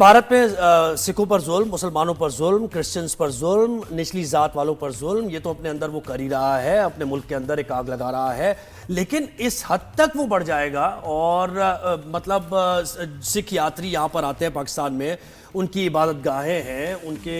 भारत में सिखों पर जुल्म, मुसलमानों पर जुल्म, क्रिश्चियंस पर जुल्म, निचली जात वालों पर जुल्म, ये तो अपने अंदर वो कर ही रहा है, अपने मुल्क के अंदर एक आग लगा रहा है। लेकिन इस हद तक वो बढ़ जाएगा और सिख यात्री यहाँ पर आते हैं पाकिस्तान में, उनकी इबादत गाहें हैं, उनके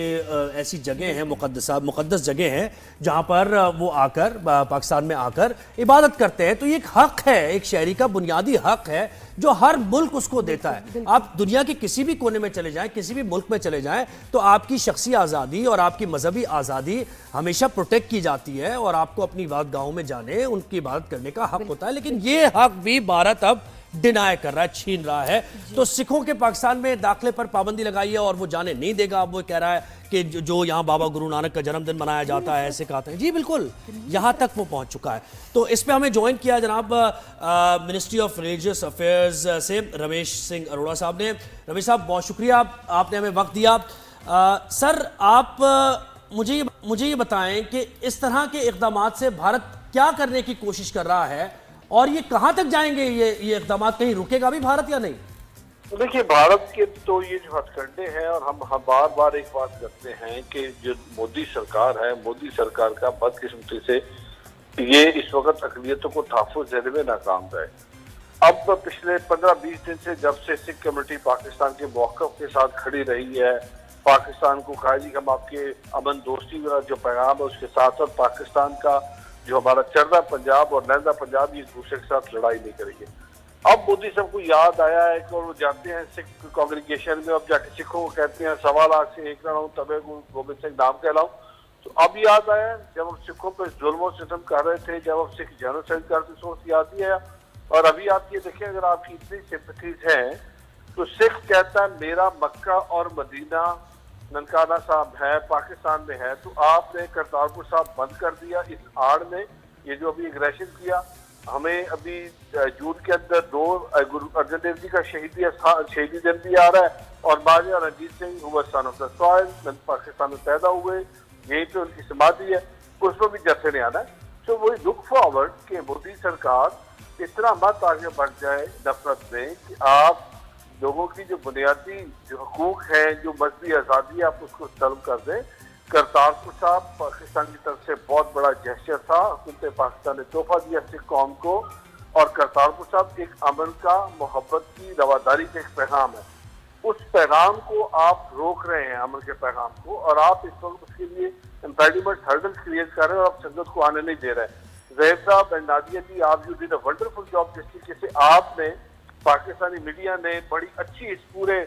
ऐसी जगह हैं, मुकद्दस जगह हैं जहाँ पर वो आकर पाकिस्तान में आकर इबादत करते हैं। तो ये एक हक है, एक शहरी का बुनियादी हक है जो हर मुल्क उसको देता है। आप दुनिया के किसी भी कोने में चले जाएं, किसी भी मुल्क में चले जाएं, तो आपकी शख्सी आज़ादी और आपकी मजहबी आज़ादी हमेशा प्रोटेक्ट की जाती है और आपको अपनी इबादत गाहों में जाने, उनकी इबादत करने का हक होता है। लेकिन ये हक भी भारत अब डिनाई कर रहा है, छीन रहा है। तो सिखों के पाकिस्तान में दाखिले पर पाबंदी लगाई है और वो जाने नहीं देगा। अब वो कह रहा है कि जो यहाँ बाबा गुरु नानक का जन्मदिन मनाया जाता है, ऐसे कहते हैं। जी बिल्कुल, यहाँ तक वो पहुंच चुका है। तो इस पे हमें ज्वाइन किया जनाब मिनिस्ट्री ऑफ रिलीजियस अफेयर्स से रमेश सिंह अरोड़ा साहब ने। रमेश साहब, बहुत शुक्रिया, आपने हमें वक्त दिया। सर, आप मुझे ये बताएं कि इस तरह के इक़दाम से भारत क्या करने की कोशिश कर रहा है और ये कहां तक जाएंगे? ये इक़दाम कहीं रुकेगा भी भारत या नहीं? तो देखिए, भारत के तो ये जो हथकंडे हैं, और हम बार बार एक बात करते हैं कि जो मोदी सरकार है, मोदी सरकार का बदकिस्मती से ये इस वक्त अक़लियतों को तहफ़्फ़ुज़ देने में नाकाम रहे। अब पिछले 15-20 दिन से जब से सिख कम्युनिटी पाकिस्तान के मौक़िफ़ के साथ खड़ी रही है, पाकिस्तान को कहा जी हम आपके अमन दोस्ती वाला जो पैगाम है उसके साथ साथ पाकिस्तान का जो हमारा चढ़दा पंजाब और लहदा पंजाब एक दूसरे के साथ लड़ाई नहीं करेंगे। अब मोदी साहब को याद आया है कि वो जाते हैं सिख कांग्रेगेशन में, अब जाके सिखों को कहते हैं 1.25 लाख से एक लड़ाऊं तबे गोबिंद सिंह नाम कहलाऊं। तो अब याद आया जब हम सिखों पर जुल्म और सितम कर रहे थे, जब हम सिख जेनोसाइड करते सोच याद ही आया। और अभी आप ये देखें, अगर आपकी इतनी सिंपैथीज हैं तो सिख कहता है मेरा मक्का और मदीना ननकाना साहब है, पाकिस्तान में है, तो आपने करतारपुर साहब बंद कर दिया। इस आड़ में ये जो अभी एग्रेशन किया, हमें अभी जून के अंदर 2 गुरु अर्जन देव जी का शहीदी दिन भी आ रहा है और महाराजा रणजीत सिंह हुआ son of the soil Pakistan में पैदा हुए, यहीं पे उनकी समाधि है, उसमें भी जत्थे ने आना है। तो वही लुक फॉरवर्ड कि मोदी सरकार इतना मत आगे बढ़ जाए नफरत में कि आप लोगों की जो बुनियादी जो हकूक हैं, जो मजहबी आज़ादी है, आप उसको तलब कर दें। करतारपुर साहब पाकिस्तान की तरफ से बहुत बड़ा जेस्चर था, हुकूमत पाकिस्तान ने तोहफा दिया सिख कौम को, और करतारपुर साहब एक अमन का, मोहब्बत की, रवादारी का एक पैगाम है। उस पैगाम को आप रोक रहे हैं, अमन के पैगाम को, और आप इस वक्त उसके लिए इम्पेडिमेंट हर्डल्स क्रिएट कर रहे हैं और आप संगत को आने नहीं दे रहे हैं। ज़हीर साहब एंड नादिया जी, आप you did a wonderful job जिस तरीके से आपने पाकिस्तानी मीडिया ने बड़ी अच्छी इस पूरे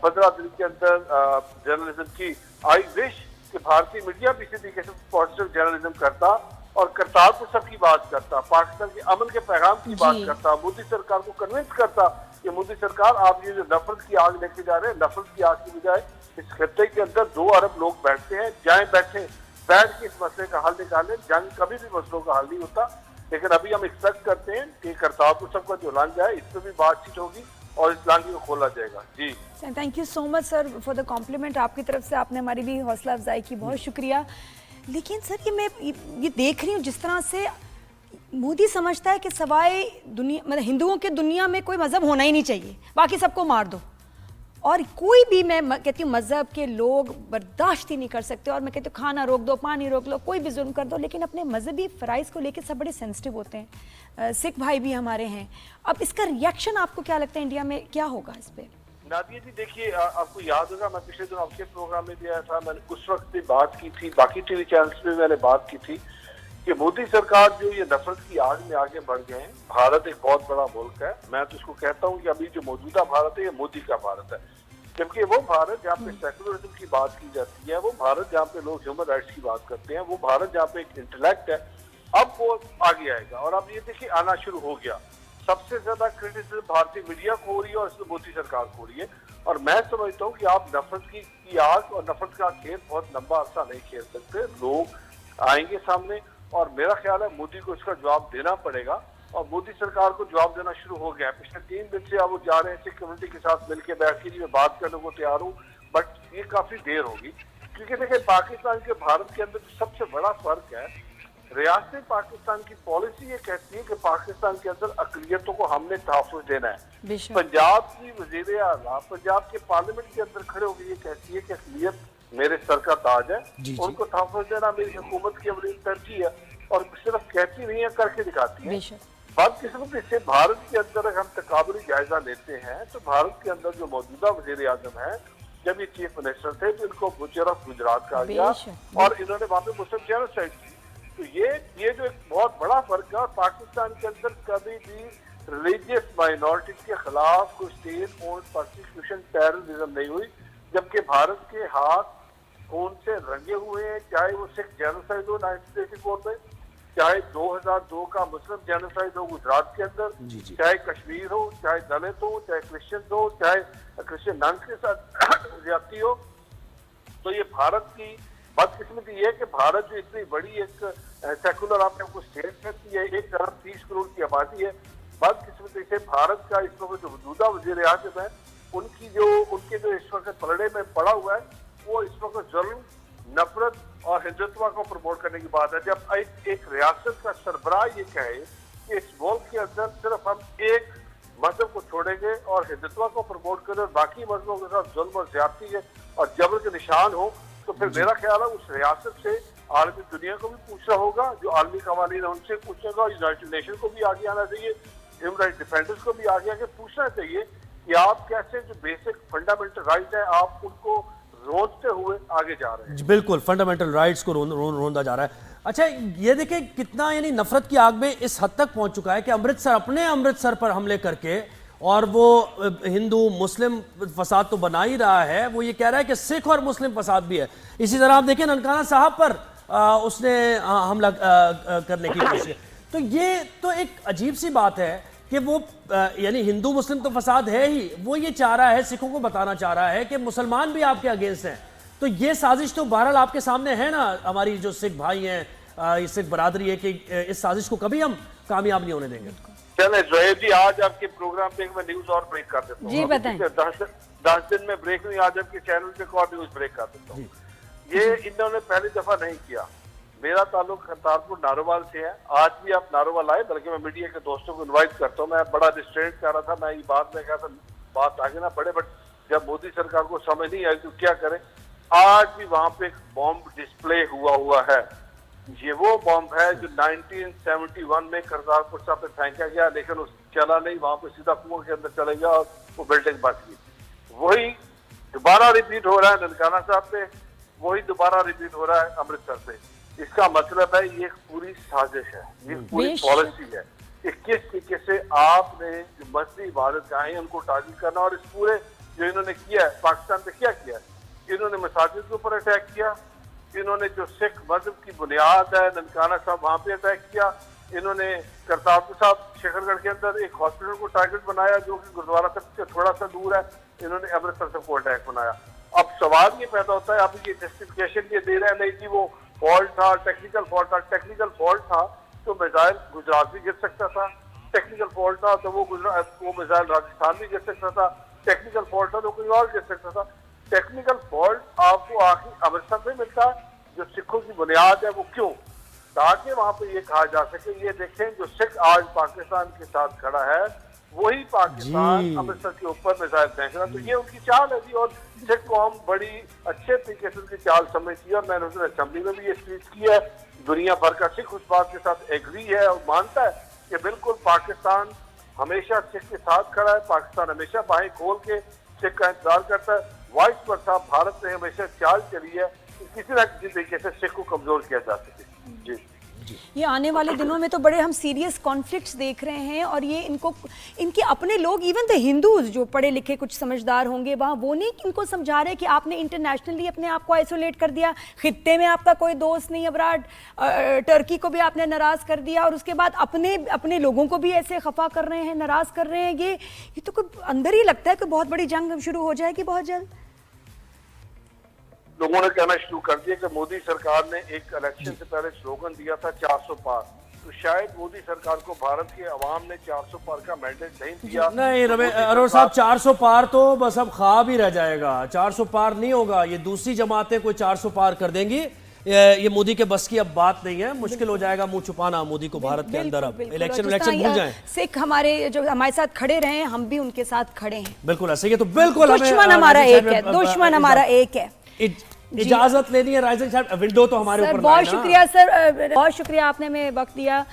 15 दिन के अंदर जर्नलिज्म की। आई विश कि भारतीय मीडिया भी इसी तरीके से पॉजिटिव जर्नलिज्म करता और करतारपुर साहब की बात करता, पाकिस्तान के अमन के पैगाम की बात करता, मोदी सरकार को कन्विंस करता कि मोदी सरकार आप ये जो नफरत की आग लेके जा रहे हैं, नफरत की आग की बजाय इस खत्ते के अंदर 2 अरब लोग बैठते हैं, बैठ के इस मसले का हल निकालें। जंग कभी भी मसलों का हल नहीं होता, लेकिन अभी हम एक्सपेक्ट करते हैं कि करतारपुर साहब का जो लांघा है, इस पर भी बातचीत होगी और इस लांघे को खोला जाएगा। जी thank you so much sir for the compliment, आपकी तरफ से आपने हमारी भी हौसला अफजाई की, बहुत शुक्रिया। लेकिन सर मैं ये देख रही हूँ जिस तरह से मोदी समझता है कि सवाए दुनिया मतलब हिंदुओं के दुनिया में कोई मज़हब होना ही नहीं चाहिए, बाकी सबको मार दो, और कोई भी मैं कहती हूँ मज़हब के लोग बर्दाश्त ही नहीं कर सकते, और मैं कहती हूँ खाना रोक दो, पानी रोक लो, कोई भी जुल्म कर दो, लेकिन अपने मजहबी फ़राइज़ को लेकर सब बड़े सेंसिटिव होते हैं। सिख भाई भी हमारे हैं। अब इसका रिएक्शन आपको क्या लगता है इंडिया में क्या होगा इस पर? नादिया जी देखिए, आपको याद होगा मैं पिछले दिन आपके प्रोग्राम में भी आया था, मैंने उस वक्त भी बात की थी, बाकी टीवी चैनल्स में मैंने बात की थी कि मोदी सरकार जो ये नफरत की आग में आगे बढ़ गए हैं। भारत एक बहुत बड़ा मुल्क है, मैं तो इसको कहता हूँ कि अभी जो मौजूदा भारत है ये मोदी का भारत है, जबकि वो भारत जहाँ पे सेकुलरिज्म की बात की जाती है, वो भारत जहाँ पे लोग ह्यूमन राइट्स की बात करते हैं, वो भारत जहाँ पे एक इंटेलेक्ट है, अब वो आगे आएगा। और अब ये देखिए आना शुरू हो गया। सबसे ज्यादा क्रिटिसिज्म भारतीय मीडिया को हो रही है और इसमें मोदी सरकार को हो रही है, और मैं समझता हूँ कि आप नफरत की आग और नफरत का खेल बहुत लंबा अरसा नहीं खेल सकते। लोग आएंगे सामने और मेरा ख्याल है मोदी को इसका जवाब देना पड़ेगा, और मोदी सरकार को जवाब देना शुरू हो गया है। पिछले 3 दिन से अब वो जा रहे हैं सिख कम्युनिटी के साथ मिलकर बैठ के, मैं बात करने को तैयार हूँ, बट ये काफी देर होगी, क्योंकि देखिए पाकिस्तान के भारत के अंदर सबसे बड़ा फर्क है रियासत पाकिस्तान की पॉलिसी ये कहती है कि पाकिस्तान के अंदर अकलियतों को हमने तहफ़्फ़ुज़ देना है। बेशक। पंजाब की वज़ीर आज़म पंजाब के पार्लियामेंट के अंदर खड़े होकर ये कहती है कि अकलियत मेरे सर का ताज है, जी। उनको तहफ़्फ़ुज़ देना मेरी हुकूमत की अवली तरजीह है, और सिर्फ कहती नहीं है करके दिखाती है। बेशक। बदकिस्मती से भारत के अंदर अगर हम तकाबुली जायजा लेते हैं तो भारत के अंदर जो मौजूदा वज़ीर आज़म है, जब ये चीफ मिनिस्टर थे तो इनको मुशर्रफ गुजरात कहा गया बेशक। और इन्होंने वहाँ पे मुस्लिम जेनोसाइड की। तो ये जो एक बहुत बड़ा फर्क है, और पाकिस्तान के अंदर कभी भी रिलीजियस माइनॉरिटी के खिलाफ कोई स्टेट ओन्ड परसिक्यूशन टेररिज्म नहीं हुई, जबकि भारत के हाथ खून से रंगे हुए हैं, चाहे वो सिख जेनोसाइड हो 1984 में, चाहे 2002 का मुस्लिम जेनोसाइड हो गुजरात के अंदर, जी, जी। चाहे कश्मीर हो, चाहे दलित हो, चाहे क्रिश्चियन हो, चाहे क्रिश्चियन नन के साथ ज्यादती हो। तो ये भारत की बदकिस्मती ये है कि भारत जो इतनी बड़ी एक सेकुलर आपने आपको स्टेट कहती है, 1 अरब 30 करोड़ की आबादी है, बदकिस्मती से भारत का इस वक्त जो मौजूदा वज़ीर आज़म है, उनके जो इस वक्त पलड़े में पड़ा हुआ है, वो इस वक्त जुल्म, नफरत और हिंदुत्व को प्रमोट करने की बात है। जब एक रियासत का सरबराह ये कहे कि इस मुल्क के अंदर सिर्फ हम एक मजहब को छोड़ेंगे और हिंदुत्व को प्रमोट करें और बाकी मजहबों के साथ जुल्म और ज्यादती है और जबर के निशान हो, तो फिर मेरा ख्याल है उस रियासत से आलमी दुनिया को भी पूछना होगा, जो आलमी कवानीन है उनसे पूछना होगा, यूनाइटेड नेशन को भी आगे आना चाहिए, ह्यूमन राइट डिफेंडर्स को भी आगे आके पूछना चाहिए कि आप कैसे जो बेसिक फंडामेंटल राइट है आप उनको रोंदते हुए आगे जा रहे हैं। बिल्कुल, फंडामेंटल राइट्स को रोंदा जा रहा है। अच्छा, ये देखिए कितना यानी नफरत की आग में इस हद तक पहुंच चुका है कि अमृतसर पर हमले करके, और वो हिंदू मुस्लिम फसाद तो बना ही रहा है, वो ये कह रहा है कि सिख और मुस्लिम फसाद भी है। इसी तरह आप देखें ननकाना साहब पर उसने हमला करने की कोशिश की। तो ये तो एक अजीब सी बात है कि वो यानी हिंदू मुस्लिम तो फसाद है ही, वो ये चाह रहा है, सिखों को बताना चाह रहा है कि मुसलमान भी आपके अगेंस्ट हैं। तो ये साजिश तो बहरहाल आपके सामने है ना, हमारी जो सिख भाई हैं, ये सिख बरादरी है, कि इस साजिश को कभी हम कामयाब नहीं होने देंगे। चले जोहेब जी, आज आपके प्रोग्राम पे मैं न्यूज और ब्रेक कर देता हूँ। जी, बताएं। 10 दिन में ब्रेक नहीं, आज आपके चैनल पे और न्यूज ब्रेक कर देता हूँ। ये इन्होंने पहली दफा नहीं किया। मेरा ताल्लुक करतारपुर नारोवाल से है, आज भी आप नारोवाल आए, बल्कि मैं मीडिया के दोस्तों को इनवाइट करता हूँ। मैं बड़ा डिस्ट्रेंट कर रहा था, मैं ये बात में कहा था बात आगे ना बढ़े, बट जब मोदी सरकार को समझ नहीं आई तो क्या करें। आज भी वहां पे एक बॉम्ब डिस्प्ले हुआ है। ये वो बॉम्ब है जो 1971 में करतारपुर साहब पे फेंका गया, लेकिन उस चला नहीं, वहां पे सीधा कुआं के अंदर चले गया और वो बिल्डिंग बच गई। वही दोबारा रिपीट हो रहा है ननकाना साहब पे, वही दोबारा रिपीट हो रहा है अमृतसर पे। इसका मतलब है ये एक पूरी साजिश है, ये पूरी पॉलिसी है कि किस तरीके से आपने जो मजहबी इबादत गाहें उनको टारगेट करना, और इस पूरे जो इन्होंने किया है पाकिस्तान पे क्या किया है, इन्होंने मसाजिद के ऊपर अटैक किया, इन्होंने जो सिख मजहब की बुनियाद है ननकाना साहब वहां पे अटैक किया, इन्होंने करतारपुर साहब शेखरगढ़ के अंदर एक हॉस्पिटल को टारगेट बनाया जो कि गुरुद्वारा से थोड़ा सा दूर है, इन्होंने अमृतसर से को अटैक बनाया। अब सवाल ये पैदा होता है, आप ये जस्टिफिकेशन ये दे रहे हैं नहीं जी वो फॉल्ट था, टेक्निकल फॉल्ट था। टेक्निकल फॉल्ट था तो मिसाइल गुजरात भी गिर सकता था, टेक्निकल फॉल्ट था तो वो मिसाइल राजस्थान भी गिर सकता था, टेक्निकल फॉल्ट था तो कोई और गिर सकता था। टेक्निकल फॉल्ट आपको आखिर अमृतसर में मिलता है, जो सिखों की बुनियाद है, वो क्यों? ताकि वहां पे ये कहा जा सके, ये देखें जो सिख आज पाकिस्तान के साथ खड़ा है वही पाकिस्तान अमृतसर के ऊपर मिसाइल फेंक रहा। तो ये उनकी चाल है जी, और सिख कौम बड़ी अच्छे तरीके से उनकी चाल समझती है, और मैंने उसने असेंबली में भी ये स्पीच की है। दुनिया भर का सिख उस बात के साथ एग्री है और मानता है कि बिल्कुल पाकिस्तान हमेशा सिख के साथ खड़ा है, पाकिस्तान हमेशा बाहें खोल के सिख का इंतजार करता है। वाइस वर्सा भारत ने हमेशा चाल चली है कि किसी न किसी तरीके से सिख को कमजोर किया जा सके। जी, ये आने वाले दिनों में तो बड़े हम सीरियस कॉन्फ्लिक्ट्स देख रहे हैं, और ये इनके अपने लोग, इवन द हिंदूज जो पढ़े लिखे कुछ समझदार होंगे वहाँ, वो नहीं इनको समझा रहे कि आपने इंटरनेशनली अपने आप को आइसोलेट कर दिया, खित्ते में आपका कोई दोस्त नहीं, अबराड टर्की को भी आपने नाराज कर दिया, और उसके बाद अपने लोगों को भी ऐसे खफा कर रहे हैं, नाराज कर रहे हैं। ये तो कुछ अंदर ही लगता है कि बहुत बड़ी जंग शुरू हो जाएगी बहुत जल्द। लोगों ने कहना शुरू कर दिया कि मोदी सरकार ने एक इलेक्शन से पहले स्लोगन दिया था 400 पार, तो शायद मोदी सरकार को भारत के अवाम ने 400 पार का मैंडेट नहीं दिया। नहीं अरोड़ साहब, 400 पार तो बस अब ख्वाब ही रह जाएगा, 400 पार नहीं होगा। ये दूसरी जमातें कोई 400 पार कर देंगी, ये मोदी के बस की अब बात नहीं है, मुश्किल हो जाएगा मुंह छुपाना मोदी को भारत के अंदर। अब इलेक्शन भूल जाएं। सिख हमारे जो हमारे साथ खड़े रहे हैं, हम भी उनके साथ खड़े हैं। बिल्कुल ऐसे ही, तो बिल्कुल दुश्मन हमारा एक है, दुश्मन हमारा एक है। इजाजत लेनी है राइजिंग साहब, विंडो तो हमारे ऊपर। बहुत शुक्रिया सर, बहुत शुक्रिया आपने हमें वक्त दिया।